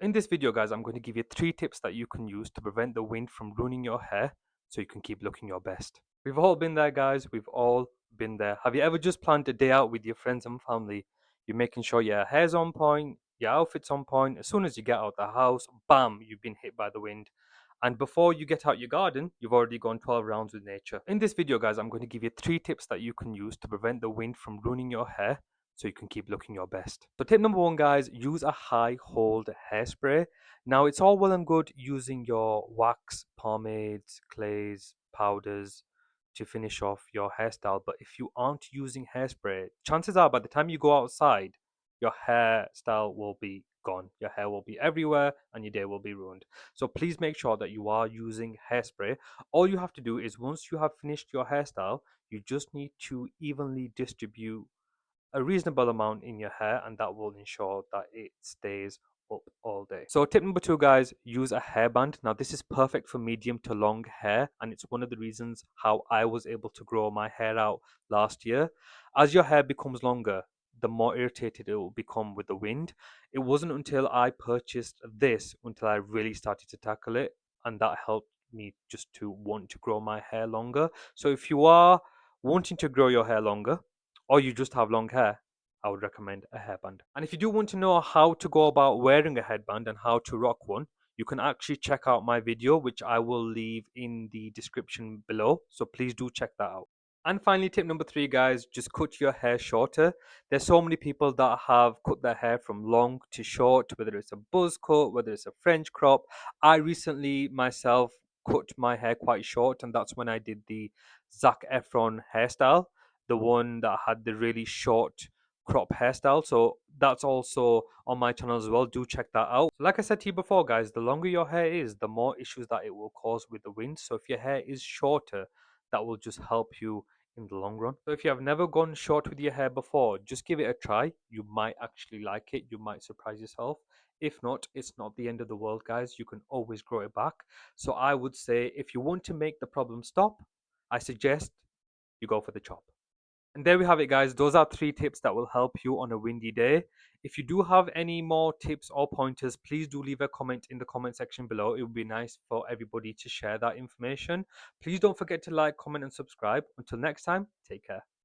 In this video, guys, I'm going to give you 3 tips that you can use to prevent the wind from ruining your hair so you can keep looking your best. We've all been there, guys. We've all been there. Have you ever just planned a day out with your friends and family? You're making sure your hair's on point, your outfit's on point. As soon as you get out the house, bam, you've been hit by the wind. And before you get out your garden, you've already gone 12 rounds with nature. In this video, guys, I'm going to give you 3 tips that you can use to prevent the wind from ruining your hair so you can keep looking your best. So tip number 1, guys, use a high hold hairspray. Now it's all well and good using your wax, pomades, clays, powders to finish off your hairstyle, but if you aren't using hairspray, chances are by the time you go outside, your hairstyle will be gone. Your hair will be everywhere and your day will be ruined. So please make sure that you are using hairspray. All you have to do is once you have finished your hairstyle, you just need to evenly distribute a reasonable amount in your hair, and that will ensure that it stays up all day. So tip number 2, guys, use a hairband. Now this is perfect for medium to long hair, and it's one of the reasons how I was able to grow my hair out last year. As your hair becomes longer, the more irritated it will become with the wind. It wasn't until I purchased this until I really started to tackle it, and that helped me just to want to grow my hair longer. So if you are wanting to grow your hair longer, or you just have long hair, I would recommend a hairband. And if you do want to know how to go about wearing a headband and how to rock one, you can actually check out my video, which I will leave in the description below. So please do check that out. And finally, tip number 3, guys, just cut your hair shorter. There's so many people that have cut their hair from long to short, whether it's a buzz cut, whether it's a French crop. I recently myself cut my hair quite short, and that's when I did the Zac Efron hairstyle, the one that had the really short crop hairstyle. So that's also on my channel as well. Do check that out. So like I said to you before, guys, the longer your hair is, the more issues that it will cause with the wind. So if your hair is shorter, that will just help you in the long run. So if you have never gone short with your hair before, just give it a try. You might actually like it. You might surprise yourself. If not, it's not the end of the world, guys. You can always grow it back. So I would say if you want to make the problem stop, I suggest you go for the chop. And there we have it, guys. Those are 3 tips that will help you on a windy day. If you do have any more tips or pointers, please do leave a comment in the comment section below. It would be nice for everybody to share that information. Please don't forget to like, comment, and subscribe. Until next time, take care.